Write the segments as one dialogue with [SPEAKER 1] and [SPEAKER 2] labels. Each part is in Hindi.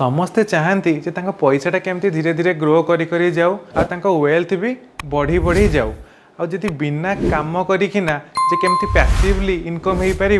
[SPEAKER 1] समस्ते चाहती जे तांका पैसाटा केमती धीरे धीरे ग्रो करी करी जाऊ आ तांका वेल्थ भी बढ़ी बढ़ी जाऊ आ जदि बिना काम करिकिना जे केमती पैसिवली इनकम हो पार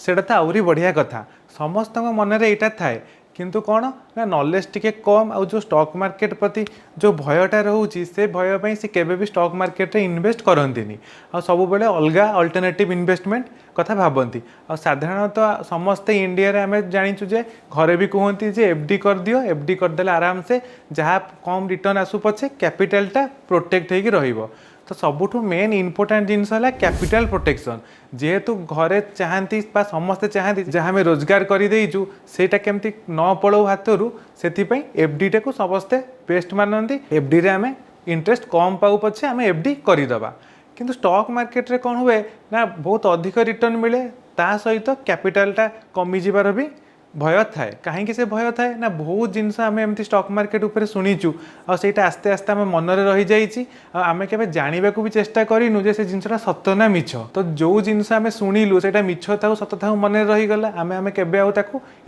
[SPEAKER 1] सेटा तो आहरी बढ़िया कथा समस्त मन में यहाँ थाए किंतु कौन ना नॉलेज टिके कम आ जो स्टॉक मार्केट प्रति जो भयटा रोचे से भय पर सी केबे भी स्टॉक मार्केट रे इन्वेस्ट करती आ सब बेले अलग अल्टरनेटिव इन्वेस्टमेंट कथा भावती आ साधारणतः समस्ते इंडिया रे आमे जानिचु जे घरे भी कहती जे एफडी कर दियो एफडी करदेले आराम से जहाँ कम रिटर्न आसु पछे कैपिटलटा प्रोटेक्ट होगी रहिबो तो सबुठू मेन इंपोर्टेंट जिनस है कैपिटल प्रोटेक्शन जेहेतु घरे चाहती समस्ते चाहती जहाँ आम रोजगार करदेचु सेटा केमती न पड़ो हाथरू से एफडी टा को समस्ते बेस्ट मानती एफडी रे आम इंटरेस्ट कम पाऊ पछे आम एफडी करदे किंतु स्टॉक मार्केट रे कौन हुए ना बहुत अधिक रिटर्न मिले ता सहित कैपिटलटा कमी जीवार भी भय थाए कहीं से भय थाए ना बहुत जिनस आम एमती स्टॉक मार्केट उपरे शुणीचु आईटा आस्ते आस्ते आम मन में रही जाइए आम के जानवा भी चेष्टा करूँ जे से जिनसा सत ना मिछ तो जो जिनस आम शुणिलु से मिछ था सत था मन में रहीगला आम आम केवे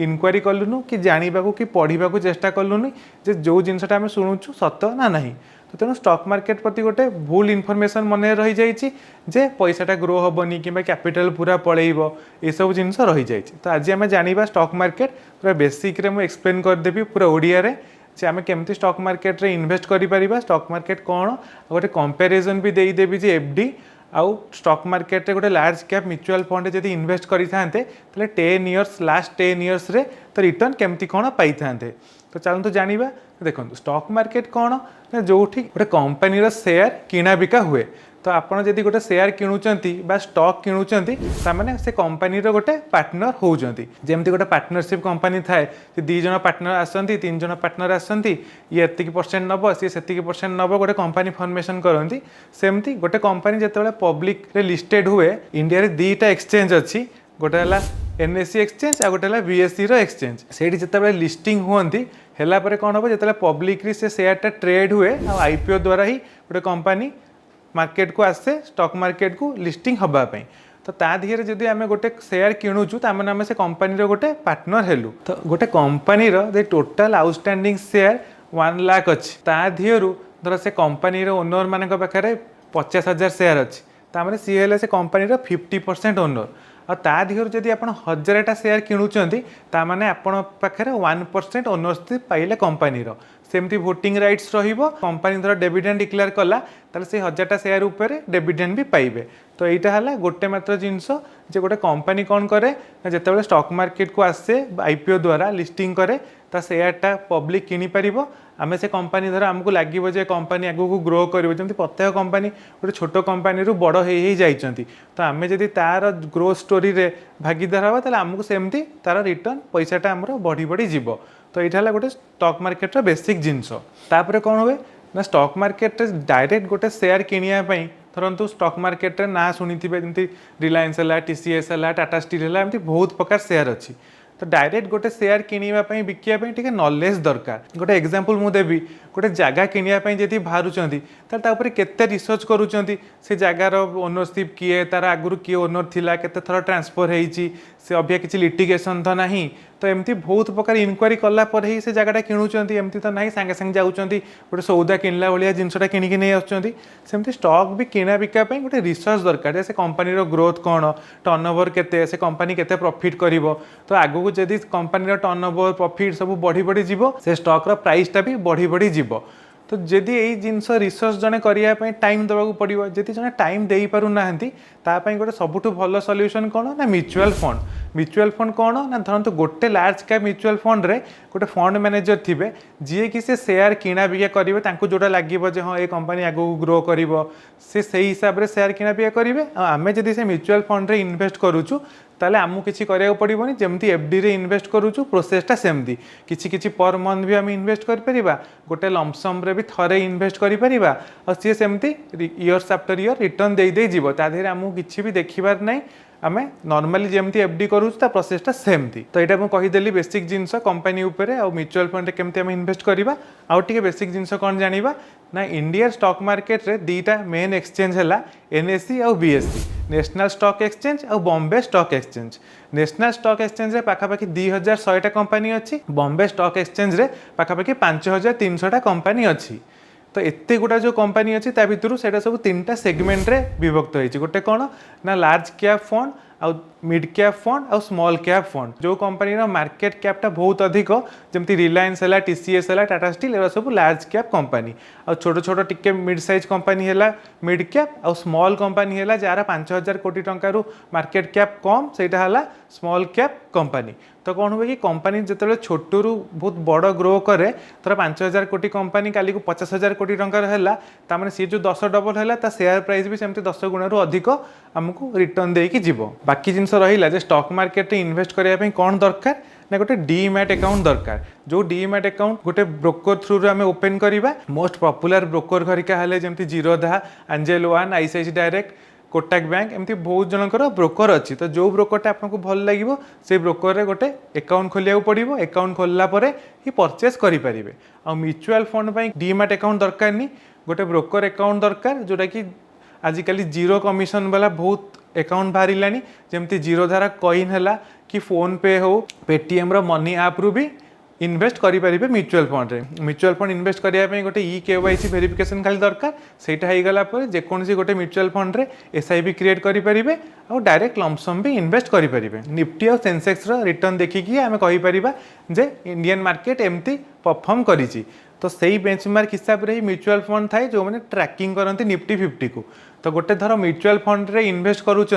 [SPEAKER 1] इनक्वारी कलुनु कि जानवा कि पढ़ा चेष्टा कलुनि जे जो जिनसा आम शुणुचु सत ना नहीं तो तेणु स्टॉक मार्केट प्रति गोटे भूल इनफॉरमेशन मन में रही जाइए जे पैसाटा ग्रो हेनी कि कैपिटल पूरा पलैब ये सब जिनस रही जाइए तो आज आम जाना स्टॉक मार्केट पूरा बेसिक रे मुझे एक्सप्लेन करदेवी पूरा ओडिया रे जे आम केमती स्टॉक मार्केट रे इन्वेस्ट करिपरिबा स्टॉक मार्केट कौन गोटे कंपैरिजन भी देदेवी जे एफडी आउ स्टॉक मार्केट रे गोटे लार्ज कैप म्यूचुअल फंड जब इन्वेस्ट करते 10 इयर्स लास्ट 10 इयर्स रे तो रिटर्न केमती कौन पाई था तो चलते जाना देखो स्टॉक मार्केट कौन ना जो गोटे कंपनी शेयर किना बिका हुए तो आपड़ जब गोटे शेयर किणुचंती स्टॉक किणुचंती तामाने से कंपनी गोटे पार्टनर होउचंती जेमती गोटे पार्टनरशिप कंपनी थाए दी जन पार्टनर आसती 3 जन पार्टनर आसती ये एतिक परसेंट नब सी सेतिक परसेंट नब गोटे कंपनी फॉर्मेशन करती सेमती गोटे कंपनी जिते पब्लिक रे लिस्टेड हुए इंडिया रे दीटा एक्सचेंज अच्छी गोटे है एनएससी एक्सचेंज आ गोटे है बीएससी एक्सचेंज से जिते लिस्टिंग हुई है कौन हम जो पब्लिक से शेयरटा ट्रेड हुए आईपीओ द्वारा ही गोटे कंपनी मार्केट को आसे स्टॉक मार्केट को लिस्टिंग हवापाई तो ता दिहरे जदि आम गोटे शेयर किणुचु ताମାନେ आम से कंपनी गोटे पार्टनर हेलु तो गोटे company total outstanding share 1 lakh अच्छी ता दिहरु धर से कंपनी ओनर मान पाखे 50,000 शेयर अच्छी ताମାନେ सी हेले से कंपनी 50% ओनर आ ता दिहरु जदि आपण 1000टा शेयर किणुचंती ताମାନେ आपण पाखे 1% ओनरशिप पाइले कंपनी सेमती वोटिंग राइट्स रहिबो कंपनी धर डिविडेंड डिक्लेयर कला ताले से 1000टा शेयर ऊपर डिविडेंड भी पाइबे तो यहाँ है गोटे मात्र जिनस जे गोटे कंपनी कौन करे जिते स्टॉक मार्केट को आसे आईपीओ द्वारा लिस्टिंग करे ता शेयरटा पब्लिक किनी पारिबो आमे से कंपनी धर आमको लागिबो जे कंपनी आगु को ग्रो करिवो जेमति प्रत्येक कंपनी गोटे छोट कंपनी रु बड़ हे जाइचंती तो आमे जदि तार ग्रोथ स्टोरी रे भागीदार हवा ताले आमको सेमती तार रिटर्न पैसाटा हमर बढ़ी बढ़ी जीवो तो यहाँ है गोटे स्टॉक मार्केट रो बेसिक जिनस तापर कौन हुए ना स्टॉक मार्केट डायरेक्ट गोटे शेयर किनिया धरतु स्टॉक मार्केट ना शुणी जमी रिलायंस है टीसीएस है टाटा स्टील है एमती बहुत प्रकार शेयर अच्छी तो डायरेक्ट गोटे शेयर किणापी बिकापी टे नॉलेज दरकार गोटे एग्जांपल मु देवी गोटे जगह किणापी जब बाहर तापर केते रिसर्च करुँच से जगार ओनरशिप किए तार आगुरी किए ओनर थिला केते थर ट्रांसफर होती से अभिया किसी लिटिगेशन तो ना तो एमती बहुत प्रकार इनक्वारी कलापर ही से जगटा किणुंट एमती तो ना सागे सागे जाऊँच गोटे सौदा किणला भाया जिनसा किणिकी नहीं आसुँच स्टॉक भी किणा बिकापी गोटे रिसर्च दरकार से कंपनी ग्रोथ कौन टर्नओवर केते से कंपनी केते प्रॉफिट करिवो तो आगु जदि कंपनी टर्नओवर प्रॉफिट सब बढ़ी बढ़ी जीवो से स्टॉक प्राइसटा भी बढ़ी बढ़ी जीवो तो जदि यही जिनस रिसर्च जड़े करने टाइम देवाक पड़ो जी जड़े टाइम दे पार ना गोटे सबुठ भल सल्यूशन कौन ना म्यूचुअल फंड कौन ना धरतु गोटे लार्ज कैप म्यूचुअल फंड रे गोटे फंड मैनेजर थे जी कि से शेयर किणा बिका करेंगे जोटा लगे हाँ ये कंपनी आगू ग्रो कर से हिसाब से शेयर किणा बिका करेंगे आम जब से म्यूचुअल फंड रे इन्वेस्ट करुचु ताले आमको किसी करिया पड़ोनी जमती एफडी रे इन्वेस्ट करुचु प्रोसेसटा सेमती किछि पर मंथ भी आम इन्वेस्ट कर गोटे लमसम रे भी थरे इन्वेस्ट करिपरिबा और सी सेमती इयर्स आफ्टर इयर रिटर्न दे दे जीवो ता देहरे आमको किछि भी देखिबार नहीं आम नॉर्मली जमती एफडी करूँ प्रोसेसटा सेमती तो यहाँ मुझे कहीदेली बेसिक जिनस कंपनी उपरे आ म्यूचुअल फंड केमती आम इन्वेस्ट करवा आउ टिके बेसिक जिनस कौन जानिबा ना इंडिया स्टॉक मार्केट रे दीटा मेन एक्सचेंज है एनएससी और बीएससी नेशनल स्टॉक एक्सचेंज और Bombay stock exchange. National stock exchange रे पाखापाखि 2100 कंपानी अच्छी, बॉम्बे स्टॉक एक्सचेंज रे पाखापाखि 5300 कंपानी अच्छी। तो एत गुड़ा जो कंपानी अच्छी ता भितर से सब 3टा सेगमेंट रे विभक्त होती। गोटे कौन ना लार्ज कैप फंड आउ मिड कैप फंड आउ स्मॉल कैप फंड। जो कंपनी मार्केट कैपटा बहुत अधिक जमती रिलायंस है, टीसीएस है, टाटा स्टील एरा सब लार्ज कैप कंपनी। आ छोट छोट टिके मिड साइज कंपनी है मिड कैप आउ स्मॉल कंपनी है जार 5000 कोटी टंकार मार्केट कैप कम सेटा है स्मॉल कैप कंपनी। तो कौन हुए कि कंपनी जिते छोटू बहुत बड़ ग्रो करे थोड़ा 5000 कोटी कंपनी काली को 50,000 कोटी टंकार है सी जो 10 डबल है शेयर प्राइस भी सेमती 10 गुण अधिक आमको रिटर्न देकी जीव। बाकी जिनस रहा स्टॉक मार्केट इन्वेस्ट करने कौन दरकार ना गोटे डीमैट अकाउंट दरकार। जो डीमैट अकाउंट गोटे ब्रोकर थ्रू आम ओपन करवा। मोस्ट पॉपुलर ब्रोकर घरिका है जमी Zerodha, angel one, ICICI direct, Kotak bank, एमती बहुत जनकर ब्रोकर अच्छी। तो जो ब्रोकरटा आपको भल लगे से ब्रोकर रे गोटे अकाउंट खोलिया पड़ो। अकाउंट खोलला परे ही परचेस करेंगे। आ म्यूचुअल फंड पर डीमैट अकाउंट दरकार नहीं, गोटे ब्रोकर अकाउंट दरकार जोटा कि आजिकल जीरो कमिशन वाला बहुत अकाउंट बाहर जमती जीरोधारा कॉइन है कि फोन पे हो पेटीएम रो मनी आप रू भी इन्वेस्ट करेंगे म्यूचुअल फंड रे। म्यूचुअल फंड इन्वेस्ट करने गोटे केवाईसी वेरिफिकेशन खाली दरकार। सेटा हो गला जेकोसी गोटे म्यूचुअल फंड रे एसआईपी क्रिएट करेंगे और डायरेक्ट लमसम भी इन्वेस्ट करेंगे। निफ्टी और सेंसेक्स रिटर्न देखिकी आम कहीपर जे इंडियन मार्केट एमती परफॉर्म करी। तो सही बेंचमार्क हिसाब से म्यूचुअल फंड थाए जो मैंने ट्रैकिंग करती निफ्टी 50 को। तो गोटे थर म्यूचुअल फंड रे इन्वेस्ट करुँच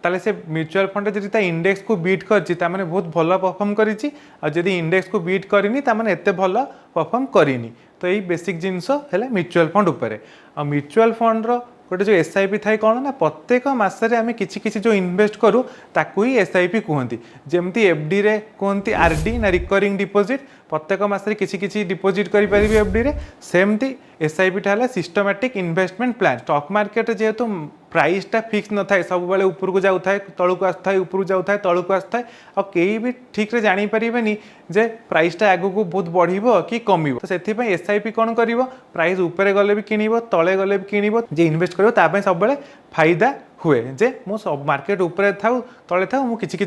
[SPEAKER 1] ताले से म्यूचुअल फंड जब इंडेक्स को बीट करछि बहुत भल परफॉर्म करिछि। आ जदि इंडेक्स को बीट करिनी एते भल परफॉर्म करिनी। तो यही बेसिक जिनस है म्यूचुअल फंड उपरे। आ म्यूचुअल फंड रो गोटे जो एसआईपी थाए कौन ना प्रत्येक मसरे आम किसी जो इन्वेस्ट करूँ ताकू ही एसआईपी कहती। जमती एफडी रे कहती आरडी ना रिकरिंग डिपोजिट, प्रत्येक मसरे किसी डिपोजिट करें एफडी रे। सेमती एसआईपी है systematic investment plan. Stock market जेहेतु प्राइसटा फिक्स न थाए, सब बेले ऊपर को जाऊ थाए तलू आसता है, ऊपर जाऊ थाए तलू आसता है। और कहीं भी ठीक से जानी पारिबेनी जे प्राइसटा आगु को बहुत बढ़िबो कि कमिबो। तो सेथि पई एसआईपी कोन करिवो प्राइस ऊपर गले भी किनिबो तले गले भी किनिबो। जे इन्वेस्ट करिवो ता पई सब बेले फायदा हुए जे मो सब मार्केट ऊपर थाउ तले थाउ मु किछि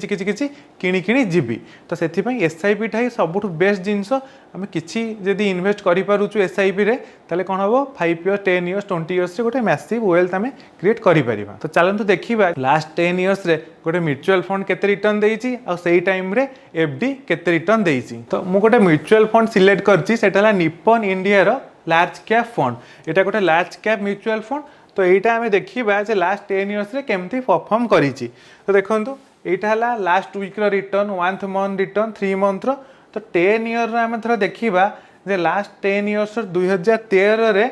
[SPEAKER 1] किणी किणी जीवी। तो सेथि पई एसआईपी ठाई सबुठ बेस्ट जिंस। आम किछि जदि इन्वेस्ट करि पारुछु एसआईपी रे ताले कोन हबो 5 इयर्स 10 इयर्स 20 इयर्स रे गोटे मैसिव वेल्थ आम क्रिएट करि परिबा। तो चलंतु देखिबा लास्ट 10 इयर्स रे गोटे म्यूचुअल फंड केते रिटर्न देइछि आ सेही टाइम रे एफडी केते रिटर्न देइछि। तो मु गोटे म्यूचुअल फंड सिलेक्ट करछि सेटा ला निप्पन इंडिया रो लार्ज कैप फंड। एटा गोटे लार्ज कैप म्यूचुअल फंड। तो यहाँ आम देखा जे लास्ट 10 इयर्स रे केमती परफॉर्म करी। तो देखो यहाँ है last week return, 1 month return, 3 month रो। तो 10 इयर आम थोड़ा देखा जे लास्ट 10 इयर्स 2013 रे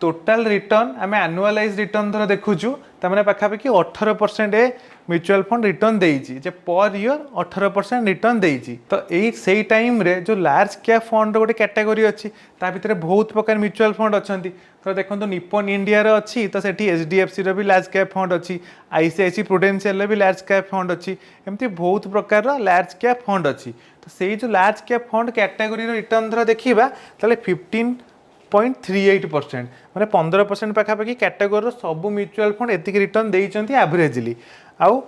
[SPEAKER 1] टोटाल रिटर्न आम एनुअलाइज रिटर्न थोड़ा देखुचु तमें पाखापाखि 18% म्यूचुअल फंड रिटर्न देइछि जे पर ईयर 18% रिटर्न देइछि। तो यही से टाइम रे जो लार्ज कैप फंड गोटे कैटेगरी अच्छी ता भितर बहुत प्रकार म्यूचुअल फंड अच्छी। तो देखो निप्पन इंडिया रो अच्छी तो सेठी एचडीएफसी रो भी लार्ज कैप फंड अच्छी, आईसीआईसीआई प्रुडेंशियल भी लार्ज कैप फंड अच्छी, एमती बहुत प्रकार लार्ज कैप फंड अच्छी। तो से जो large cap fund category return थोड़ा देखा ताले 15.38% मैंने 15% पाखापाखि कैटेगोरी सब म्यूचुअल फंड एतिक रिटर्न देइचंती एवरेजली। आउ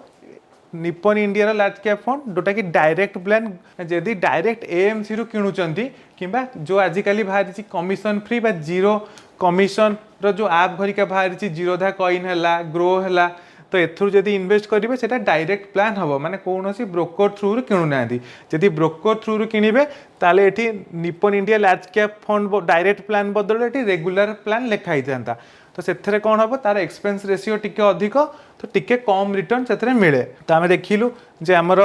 [SPEAKER 1] Nippon India large cap fund जोटा कि डायरेक्ट प्लान जदि डायरेक्ट एएमसी रु किणुचंती किंबा जो आजिकली बाहरी कमिशन फ्री बा जीरो कमिशन रो जो आप घरिका बाहरी जीरोधा कॉइन है ग्रो है। तो एथुर जदि इन्वेस्ट करेंगे सेटा डायरेक्ट प्लान हम माने कौनसी ब्रोकर थ्रू किणु ना। जदि ब्रोकर थ्रू किणवे ताले एठी Nippon India large cap fund direct plan बदल एठी रेगुलर प्लान लिखाई था। तो से कौन हम तार एक्सपेंस रेशियो टिके अधिक तो टिके कम रिटर्न से मिले। तो आम देखिलु जे आमर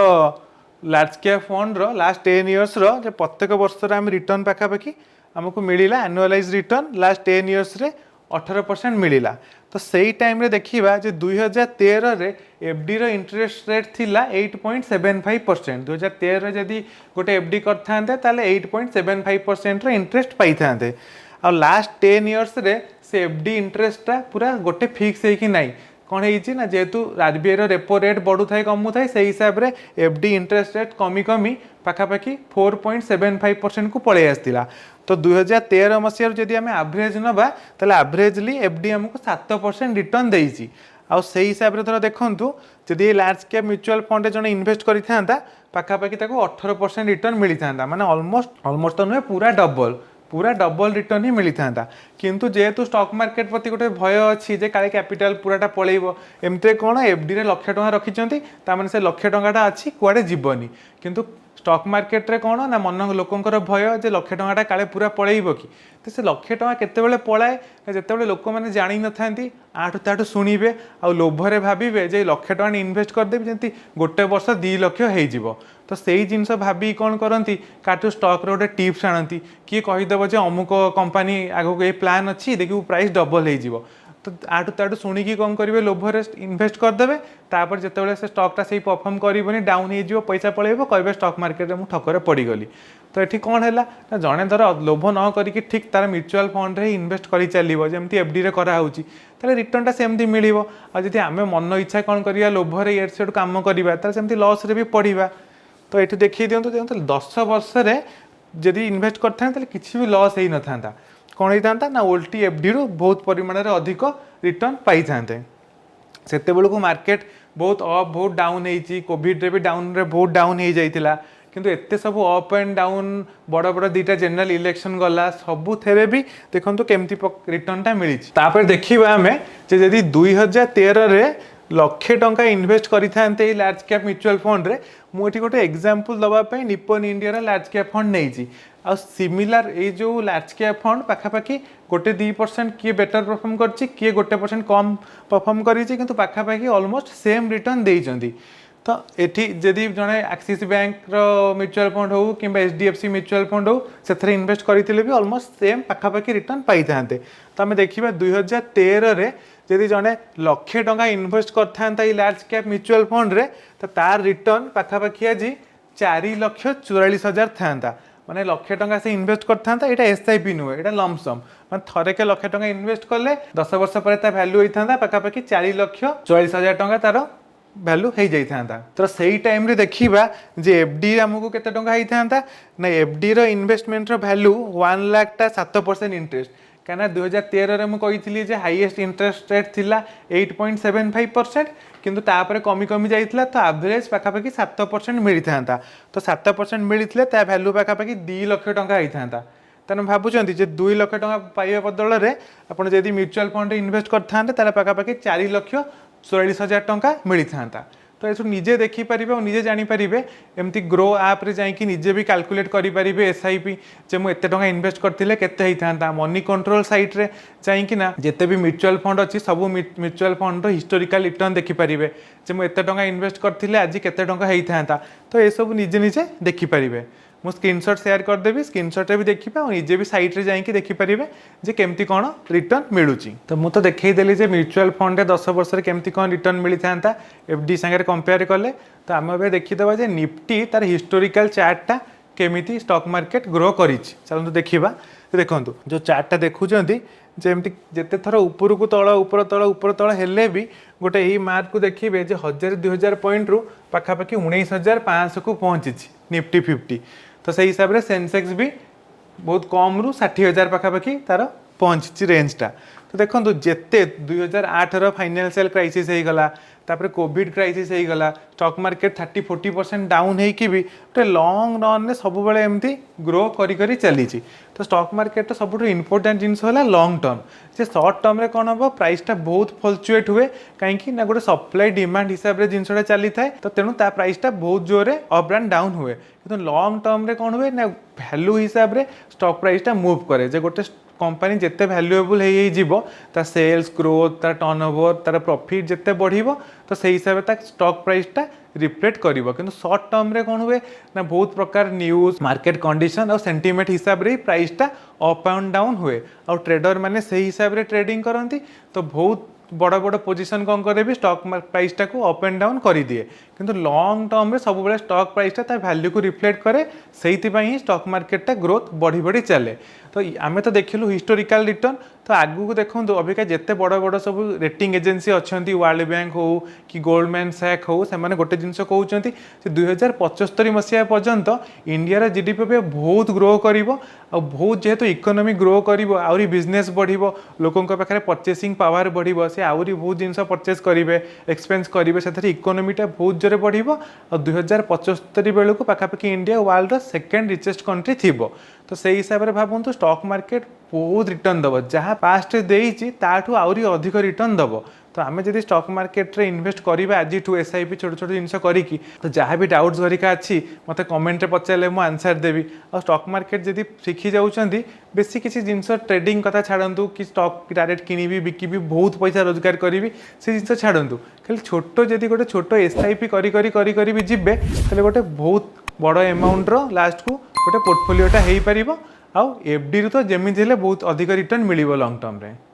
[SPEAKER 1] लार्ज कैप फंड रो लास्ट 10 इयर्स रो जे प्रत्येक वर्ष आम रिटर्न पाखापाखि आमको मिला एनुअलाइज रिटर्न लास्ट 10 इयर्स रे 18% मिला। तो सही टाइम रे देखिबा जे 2013 रे एफडी रो इंटरेस्ट रेट थिला 8.75%। 2013 रे जदि गोटे एफडी करथांते ताले 8.75% रो इंटरेस्ट पाई थांते। आ लास्ट 10 इयर्स रे से एफडी इंटरेस्टा पूरा गोटे फिक्स है कि नहीं कौन है ना जेहेतु आरबीआई रेपो रेट बढ़ू थाए कमु थाए से हिसाब रे एफडी इंटरेस्ट रेट कमी कमी पाखापाखि 4.75% को पलि आसला। तो 2013 मसीह जदि आम एवरेज नवा ताले एवरेजली एफडी आमको 7% रिटर्न देइछि। आउ से हिसाब से धर देखूँ जदि लार्ज कैप म्यूचुअल फंड जड़े इन्वेस्ट करता पाखापाखि 18% रिटर्न मिली था माने ऑलमोस्ट तो नुहे पूरा डबल रिटर्न ही मिली था किंतु जेहेतु स्टॉक मार्केट प्रति गोटे भय अच्छी जे काले कैपिटल पूराटा पलैब एमती कौन एफडी रे लक्ष टଙ୍କା रखिंट ताने से लक्ष टंकाटा अच्छी कुआडे जीवनी किंतु स्टॉक मार्केट रे कौन ना मन लोकंर भय जे लक्ष टंकाटा काले पूरा पलैब कि तो से लक्ष टଙ୍କା केतेबेले पलाए जितेबाला लोक मैंने जानी न था आठू ताठू शुणे आ लोभरे भावे जे लक्ष टଙ୍କା इनवेस्ट करदेवी जमी गोटे वर्ष 2 लक्ष हो तो से जिनस भाभी कौन करती काटू स्टॉक रे गोटे टिप्स आनती किए कहीदेव जे अमुक कंपनी आगक ये प्लान अच्छी देखिए प्राइस डबल हो तो आठू ताठू शुणिकी कौन करेंगे लोभरे इनवेस्ट करदे तापर जितेबाला से स्टॉकटा से परफॉर्म करनी डाउन हो पैसा पलैब कहे स्टॉक मार्केट में ठकरे पड़गली तो ये कौन है ना जड़े धर लोभ न करके ठीक तार म्यूचुअल फंड रे इन्वेस्ट कर चलो जमी एफडी रे कराऊँगी ताले रिटर्नटा सेमती मिलो आदि आम मन इच्छा कौन करवा लोभरे ये से कम करवा सेमती लॉस रे भी पड़ा तो ये देखिए दिखाँ देखो 10 वर्ष जदि इन्वेस्ट करते किसी भी लॉस हो न था कौन होता ना ओल्टी एफडी रु बहुत परिमाण अधिक रिटर्न पाई था से बेलू मार्केट बहुत अप बहुत डाउन होती कोविड रे भी डाउन रे बहुत डाउन हो जाता किंतु एते सब अप एंड डाउन बड़ बड़ 2टा जनरल इलेक्शन गला सबू थे भी देखो केमती रिटर्नटा मिली देखा आम जदि 2013 रे लक्षे टंका इन्वेस्ट करते लार्ज कैप म्यूचुअल फंड रे मुझे गोटे एग्जांपल दवाई Nippon India large cap fund नहीं आ सिमिलर ये जो लार्ज कैप फंड पाखापाखि गोटे 2% किए बेटर परफॉर्म करछि किए गोटे % कम परफॉर्म करिछि किंतु पाखापाखि ऑलमोस्ट सेम रिटर्न देइछन्ति तो एठी जदि जड़े एक्सिस बैंक म्यूचुअल फंड हो कि एचडीएफसी म्यूचुअल फंड हो से इन्वेस्ट करते भी ऑलमोस्ट सेम पाखापाखि रिटर्न पाई था तो आम देखा 2013 रे जदि जड़े लक्षे टंका इन्वेस्ट करता लार्ज कैप म्यूचुअल फंड रे तो तार रिटर्न पाखापाखि आज 4,44,000 था माने लक्षे टंका से इन्वेस्ट करता यहाँ एसआईपी नुहे यहाँ लमसम मैं थरेके लक्षे टंका इन्वेस्ट कले 10 वर्ष पर भैल्यू होता पाखापाखि 4,44,000 टंका तार भैल्यू हो जाता तो सही टाइम रे देखा जे एफडी आमको केते टंका होता ना एफडी रो इन्वेस्टमेंट रो भैल्यू 1 लाख टा 7% इंटरेस्ट कहीं 2013 मुझे जे हाईएस्ट इंटरेस्ट रेट थिला 8.75% किंतु तापर कमी कमी जाइथिला तो एवरेज पाखापाखि 7% मिली था तो 7% मिलते ता भैल्यू पाखापाखि 2 लाख टंका होता तेना भावुंट जे 2 लाख टंका पाइबा बदल में आपड़ जब म्यूचुअल फंड इन्वेस्ट करते पाखापाखि 4,44,000 टंका मिली था तो ये निजे देखिपारे और निजे जानीपारे एमती ग्रो आप रे जाकि निजे भी कैलकुलेट करेंगे एसआईपी जे मुझे टका इन्वेस्ट करते केते होता मनी कंट्रोल साइट रे जाइकिना जिते भी म्यूचुअल फंड अच्छी सब म्यूचुअल फंड हिस्टोरिकल रिटर्न देखिपारे जे मुझे टका इन्वेस्ट करते आज केते टका होता तो ये सब निजे निजे देखिपारे मु स्क्रीनशॉट शेयर करदेवी स्क्रीनशॉट भी देखिए और निजे भी साइट रे जाइए देखिपारे जे केमती कौन रिटर्न मिलूची तो मुझे तो देखईदेली जे म्यूचुअल फंड 10 वर्ष केमती कौन रिटर्न मिली था एफडी सागर कंपेयर कले तो आम ए देखीदे जे निफ्टी तार हिस्टोरिकल चार्टा केमिति स्टॉक मार्केट ग्रो करी चलते देखा देखो जो चार्टा देखुं जमती जिते थर ऊपर को तल ऊपर तल हेले भी गोटे यही मार्क को देखिए 1000-2000 पॉइंट रू पाखापाखि 19,500 को पहुँची निफ्टी 50 तो से हिसाब से सेंसेक्स भी बहुत कम रू 60,000 पाखापाखि तार पहुँची रेंजटा तो देखो जिते 2008 फाइनेंशियल क्राइसिस हो गला तापर कोविड क्राइसिस हो गला स्टॉक मार्केट 30-40% डाउन होगी भी गोटे लंग रन में सब बेले एमती ग्रो करी चली तो स्टॉक मार्केट सब इम्पोर्टाट जिनस है लंग टर्म से शॉर्ट टर्म रे कौन हम प्राइसटा बहुत फ्लक्चुएट हुए कहीं गोटे सप्लाई डिमांड हिसाब से जिनसा चली थाए तो तेणु ता प्राइसटा बहुत जोरे अप एंड डाउन हुए कि लंग टर्म रे कौन हुए ना वैल्यू हिसाब से स्टॉक प्राइसटा मूव करे जे गोटे कंपनी जिते वैल्यूएबल हो सेल्स ग्रोथ तार टर्नओवर तार प्रॉफिट जिते बढ़िबो तो से हिसाब से स्टॉक प्राइसटा रिफ्लेक्ट करिवो किंतु शॉर्ट टर्म रे कौन हुए ना बहुत प्रकार न्यूज मार्केट कंडीशन और सेंटीमेंट हिसाब रे प्राइसटा अप एंड डाउन हुए और ट्रेडर माने से हिसाब रे ट्रेडिंग करती तो बहुत बड़ बड़ पोजीशन कौन करे स्टॉक प्राइसटा को अप एंड डाउन कर दिए किंतु लॉन्ग टर्म रे सब बेले स्टॉक प्राइसटा तार वैल्यू को रिफ्लेक्ट करे से ही स्टॉक मार्केटटा ग्रोथ बढ़ी बढ़ी चले तो आम तो देखिलु हिस्टोरिकल रिटर्न तो आगू देखो अबिका जिते बड़ बड़ सब रेटिंग एजेन्सी अच्छा वर्ल्ड बैंक हो कि गोल्डमैन सैक हो से गोटे जिनस कहते 2075 मसीहा पर्यंत इंडियार जीडीपी बहुत ग्रो कर बहुत जेहेतु इकोनॉमी ग्रो कर आहरी बिजनेस बढ़ो लोकों पाखे परचेसिंग पावर बढ़ो से आहरी बहुत जिन परचेज करेंगे एक्सपेंस करेंगे से इकोनॉमीटा बहुत जोरे बढ़ो और 2075 बेलू पाखापाखि India world second richest country थी तो से हिसाब से भावतु स्टॉक मार्केट बहुत रिटर्न दब जहाँ पास्ट देती ताठू आहरी अधिक रिटर्न दब तो आम जब स्टॉक मार्केट रे इन्वेस्ट करवा आज एसआईपी छोट छोट जिन करी तो जहाँ भी डाउट्स घरिका अच्छी मत कमेंट पचारे मुझे आंसर देवी और स्टॉक मार्केट जब शिखी जाऊँगी बेसी किसी जिन ट्रेडिंग कथा छाड़ू कि स्टॉक डायरेक्ट किनिबी बिकिबी बहुत पैसा रोजगार करी से जिन छाड़ू खाली छोट जदि गोटे छोट एसआईपी करी जीवे तो गोटे बहुत बड़ एमाउंटर लास्ट को गोटे पोर्टफोलियोटा हो पार आउ एफडी रू तो जमी बहुत अधिक रिटर्न मिल लंग टर्म रे।